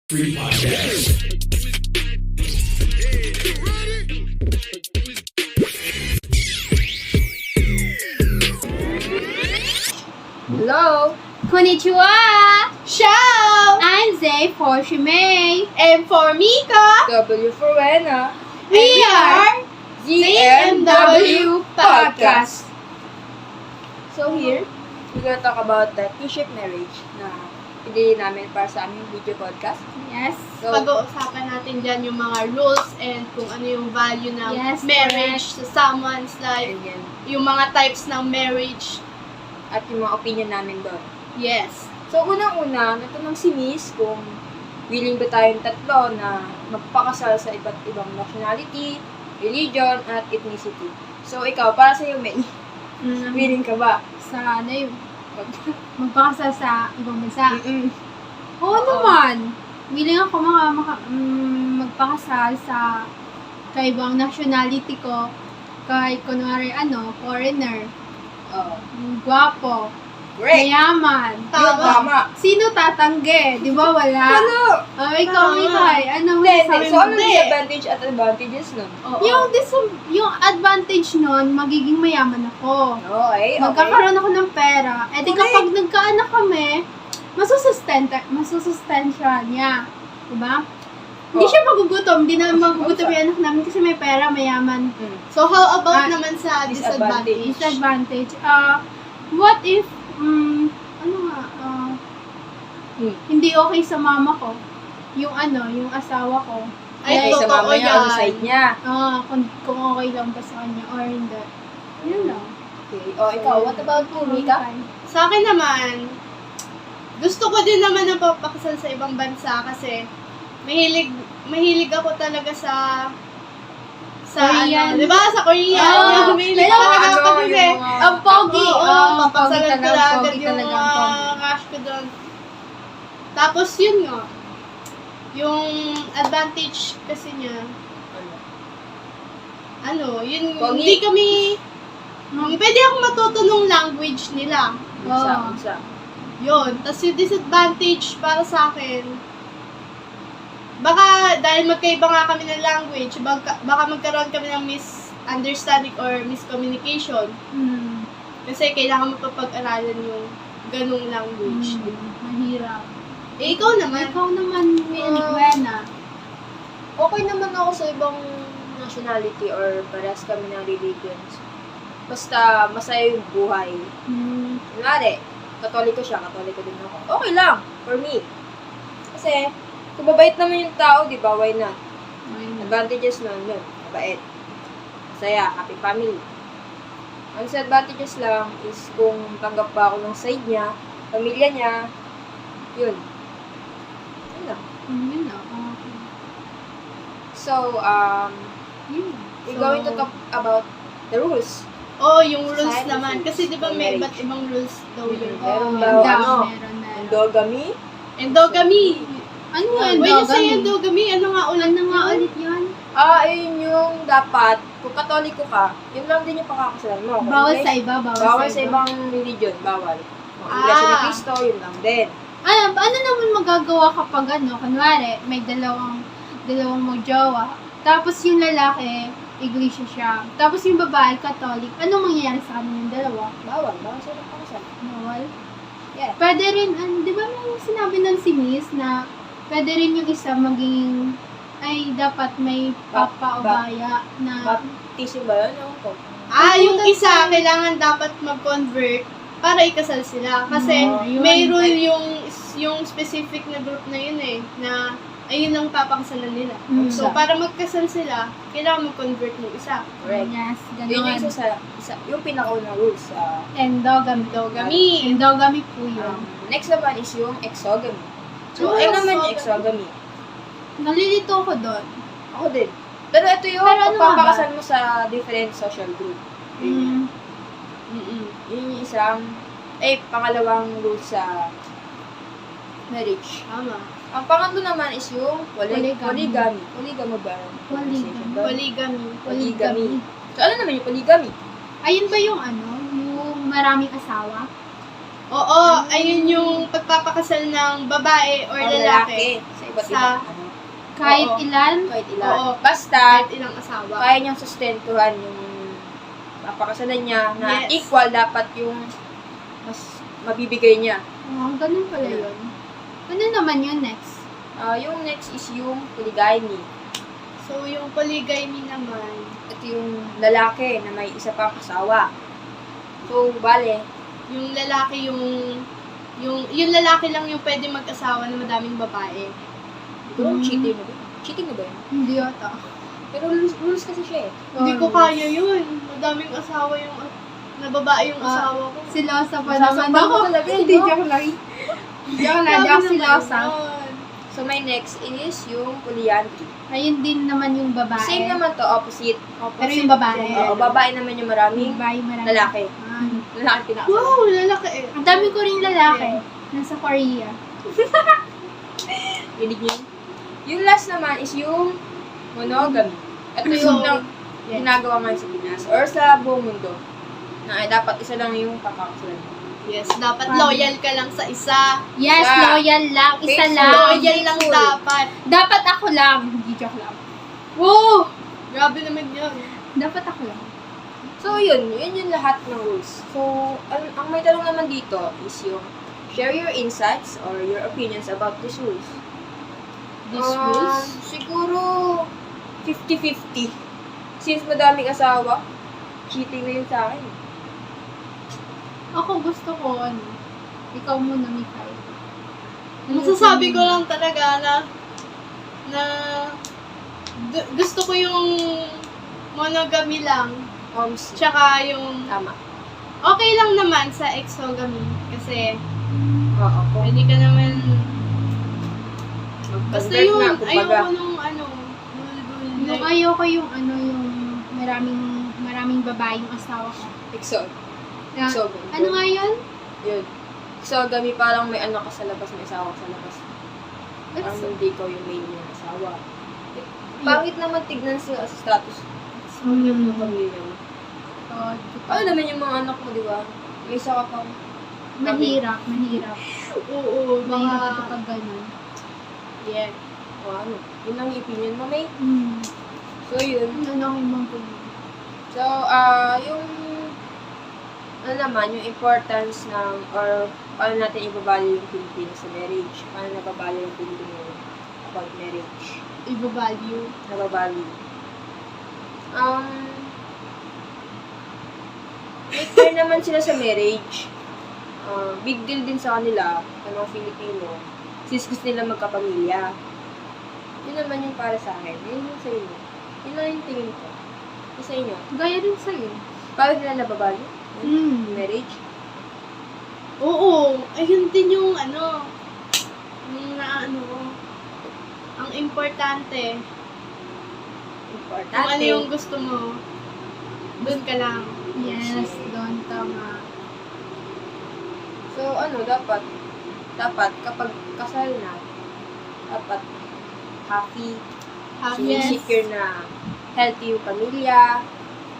Free podcast. Hello! Konnichiwa! Ciao! I'm Zay for Shimei. And for Mika, W for Wena, We are ZMW Podcast. So here, we're gonna talk about the kinship marriage na pinili namin para sa aming video podcast. Yes. So, Pag-uusapan natin dyan yung mga rules and kung ano yung value ng Yes, marriage sa someone's life, and yan. yung mga types ng marriage. At yung mga opinion namin doon. Yes. So, unang-una, natanong si Miss kung willing ba tayong tatlo na magpakasal sa iba't ibang nationality, religion, at ethnicity. So, ikaw, para sa'yo, May, willing ka ba? Sa ano yung magpakasal sa ibang bansa. Mm-mm. Oo naman. Willing ako magpakasal sa kaibang nationality ko. Kahit kunwari foreigner. Oh. Gwapo. Great! Mayaman. Yun, tama. Sino tatanggi? Di ba wala? Ano? Ikaw, Tama. Mikay. Ano Hindi, masasabi so mo? ano disadvantage at advantages nun? Oo. Yung advantage nun, magiging mayaman ako. Okay, okay. Magkakaroon ako ng pera. Eh di Okay. kapag nagkaanak kami, masusustensya niya. Diba? Hindi Oh. siya magugutom. Hindi na magugutom yung anak namin kasi may pera, mayaman. So, how about Ah, naman sa disadvantage. disadvantage? Disadvantage. What if, hindi okay sa mama ko. Yung asawa ko. Ay, Okay, sa totoo mama niya o sa yan. side niya. Kung okay lang ba sa kanya or hindi. Yun lang. Okay. O, ikaw, what about you, Mika? Sa akin naman, gusto ko din naman ng papakasal sa ibang bansa kasi mahilig ako talaga sa Korean. di ba? Sa Korean. Oh, Mahilig pero talaga ako kasi. Ang pogi. Oo, papasalan ko na agad pogi yung talaga ang pogi. crush ko doon. Tapos yun nga, yung advantage kasi niya, yun, Pogi. hindi kami, pwede akong matuto ng language nila. Isa, Oh. isa. Yun. Tapos yung disadvantage para sa akin, baka dahil magkaiba nga kami ng language, baka magkaroon kami ng misunderstanding or miscommunication. Kasi kailangan mo pa pag-aralan yung ganung language. Mahirap. Eh, ikaw naman. Ikaw naman, Wena. Okay naman ako sa ibang nationality or parehas kami ng religions. Basta masaya yung buhay. Kunwari, katoliko siya, katoliko din ako. Okay lang, for me. Kasi, kung mabait naman yung tao, di ba, why not? Advantages nun, yun, mabait. Masaya, happy family. Ang disadvantages lang is kung tanggap pa ako ng side niya, pamilya niya, yun. Yun lang. Yun lang. Okay. So, Yun lang. we're going to talk about the rules. Oh, yung rules Society naman. rules Kasi di ba for may marriage. iba't ibang rules daw yun. Meron Oh, daw, yun daw, ano? meron. Endogamy, Endogamy. Ano yung When you say endogamy? endogamy, ano nga ulit Ano nga ulit yun? ayun yung dapat, kung katoliko ka, yun lang din yung pakakasalan mo. Kung Bawal may- sa iba, Bawal sa ibang religion, bawal. Kung Iglesia ni Cristo, yun lang din. Ano naman magagawa kapag kunwari, may dalawang magjowa. Tapos yung lalaki, iglesia siya. Tapos yung babae, Catholic. Anong mangyayari sa kanilang dalawa? Bawal sila pakasal. Bawal? Yeah. Pwede rin, di ba may sinabi nun si Miss na pwede rin yung isa maging, ay dapat may papa o baya na, Baptism ba yun? Ewan ko. Yung isa, kailangan dapat mag-convert para ikasal sila. Kasi Ayun. may rule yung specific na group na yun na ayun ang papakasalan nila. So, para magkasal sila, kailangan mag-convert ng isa. Correct. yes, Yun yung gano'n. yung pinakaunang rules. Endogamy. Endogamy. Endogamy po yun. Next naman is yung exogamy. So, Ano ano naman yung exogamy? exogamy? Nalilito ko doon. Ako din. Pero ito yung Pero ano pagpapakasal mo sa different social group. Yun Mm-mm. Yun yung isang, pangalawang rule sa marriage. Tama. Ang pangatlo naman is yung Polygamy. polygamy. Polygamy ba? Polygamy. Polygamy. Polygamy. So, ano naman yung polygamy? Ayun ba yung yung maraming asawa? Oo, ayun yung pagpapakasal ng babae or lalaki. Sa iba't Sa- ibang ano. Kahit Oo. ilan? Kahit ilan. Oo. Basta, Kahit ilang asawa. kaya niyang sustentuhan yung papakasalan niya na Yes. equal dapat yung mas mabibigay niya. Oh, ganun pala yun. Ano naman yun next? Yung next is yung polygamy. So, yung polygamy naman, Ito yung lalaki na may isa pang asawa. So, bale, yung lalaki yung lalaki lang yung pwede mag-asawa ng madaming babae. siguro cheating na ba? Cheating na ba yun? Hindi yata. Pero rules kasi siya eh. Hindi ko kaya yun. Madaming asawa yung na babae yung asawa ko. Silosa pa Masasaktan naman ko ako. talaga, Hindi, no? joke lang. Joke lang, joke silosa. So, my next is yung polyandry. Ayun din naman yung babae. Same naman to, opposite. Pero yung babae. Oo, babae naman yung maraming Babae marami. lalaki. Ah. Lalaki pinaka. Wow, lalaki eh. Ang dami ko rin lalaki. Nasa Korea. Pilig niyo. Yung last naman is yung monogamy. Ito yung So, ginagawa ngayon sa Pinas or sa buong mundo. Na dapat isa lang yung pakakasalan. Yes, dapat loyal ka lang sa isa. Yes, Yeah. loyal lang. Isa Faithful. lang. Loyal lang faithful. dapat. Dapat ako lang. Hindi, joke lang. Wow! Grabe naman yun. Dapat ako lang. So, yun yung lahat ng rules. So, ang may tanong naman dito is yung share your insights or your opinions about these rules. These rules? Siguro 50-50. Since madaming asawa, cheating na yun sa akin. Ako gusto ko, ikaw muna, Mikay. Masasabi ko lang talaga na gusto ko yung monogamy lang. Tsaka yung Tama. okay lang naman sa exogamy kasi Oo. pwede ka naman basta Mag-convert yun, na, kumbaga. ayoko nung Yung ayoko yung yung maraming babae yung asawa ko. Exog. Na, Exogamy. ano nga yun? Yun. Exogamy parang may anak ka sa labas, may asawa ka sa labas. Parang It's, hindi ko yung main yung asawa. Pangit naman tignan sa status. Yung pamilya mo. Ano naman yung mga anak mo, di ba? May isa ka pang mahirap. Oo, Mahirap mga kapag ganun. yeah. o ano. Yun ang opinion mo, may. Hmm. So, yun. Ano na ako yung mga So, yung ano naman, yung importance ng, or paano natin ibabali yung Pilipinas sa marriage. Paano nababali yung Pilipinas about marriage. I-value. Nababali. May care naman sila sa marriage. Big deal din sa kanila, sa mga Filipino, since gusto nila magkapamilya. Yun naman yung para sa akin. Yun yung sa inyo. Yun lang yung tingin ko. Yung sa inyo. Gaya rin sa'yo. Paano nila nababali? Hmm. Marriage? Oo, ayun din yung yung naano ko. Ang importante, Importante. kung ano yung gusto mo, dun ka lang. Yes, doon tama. So, dapat kapag kasal na, dapat happy, Yes. secure na healthy yung pamilya.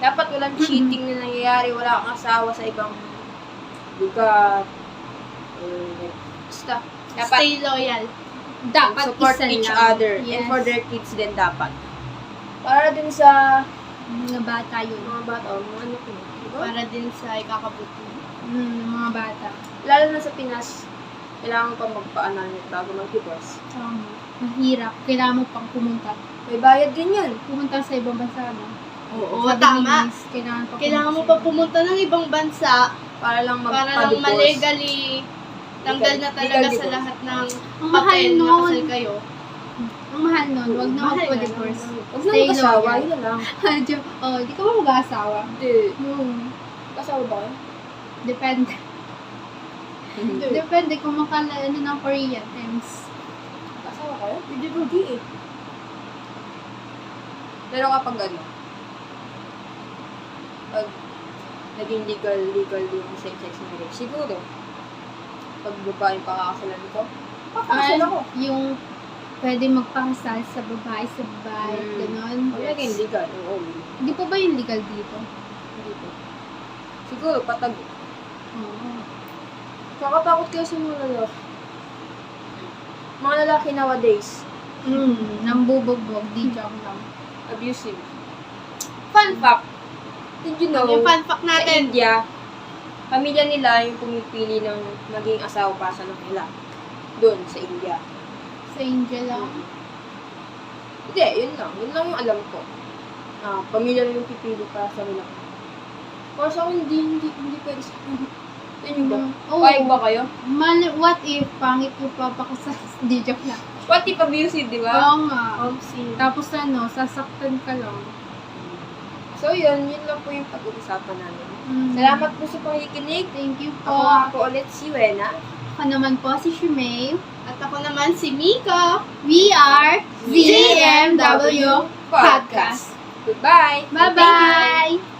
Dapat walang cheating na nangyayari, wala kang asawa sa ibang lugar. Basta, dapat Stay loyal. Dapat support isa each lang. other. Yes. And for their kids din dapat. Para din sa Mga bata yun. mga bata, o mga anak mo. Diba? Para din sa ikakabuti. Mga bata. Lalo na sa Pinas, kailangan pa magpa-annulment bago mag-divorce. Tama. Mahirap. Kailangan mo pang pumunta. May bayad din yan. Pumunta sa ibang bansa, no? Oo, Sabi ni tama. Miss, kailangan Kailangan mo pa pumunta ng ibang bansa Para lang para lang magpa-divorce. malegally tanggal na talaga Legal sa divorce. lahat ng Ang mahal papel na nun. kasal kayo. Ang mahal nun. Huwag na Mahal ako na, divorce. Huwag na Stay mag-asawa, loyal. yun na lang. Di ka ba mag-asawa? Hindi. Kasawa ba kayo? Depende. Hindi. Depende kung ng Korean times. Kasawa kayo? Hindi eh. Pero kapag pag naging legal yung same-sex marriage, siguro, pag babae pakakasalan ko, pakakasal ako. Yung pwede magpakasal sa babae, gano'n. Pag naging legal, oo. Hindi pa ba yung legal dito? Dito. Siguro, patag. Oo. Kakatakot kayo sa mga lalaki. mga lalaki nowadays, Nambubugbog, di joke lang. abusive. Fun fact, did you know, Yung fun fact sa natin. India, pamilya nila yung pumipili ng maging asawa para sa anak nila. Doon, sa India. Sa India lang. Hindi, yun lang. Yun lang yung alam ko. Pamilya lang yung pipili para sa nila. Para sa akin, hindi pwede sa akin. Yan yung ba? Oo. Payag ba kayo? What if pangit yung papakasal? Di joke lang. What if abusive, di ba? Oo nga. Tapos sasaktan ka lang. So yun lang po yung pag-uusapan namin. Salamat po sa pakikinig. Thank you po. Ako nga po ulit si Wena. Ako naman po si Shumay. At ako naman si Mika. We are ZMW Podcast. Goodbye! Bye-bye!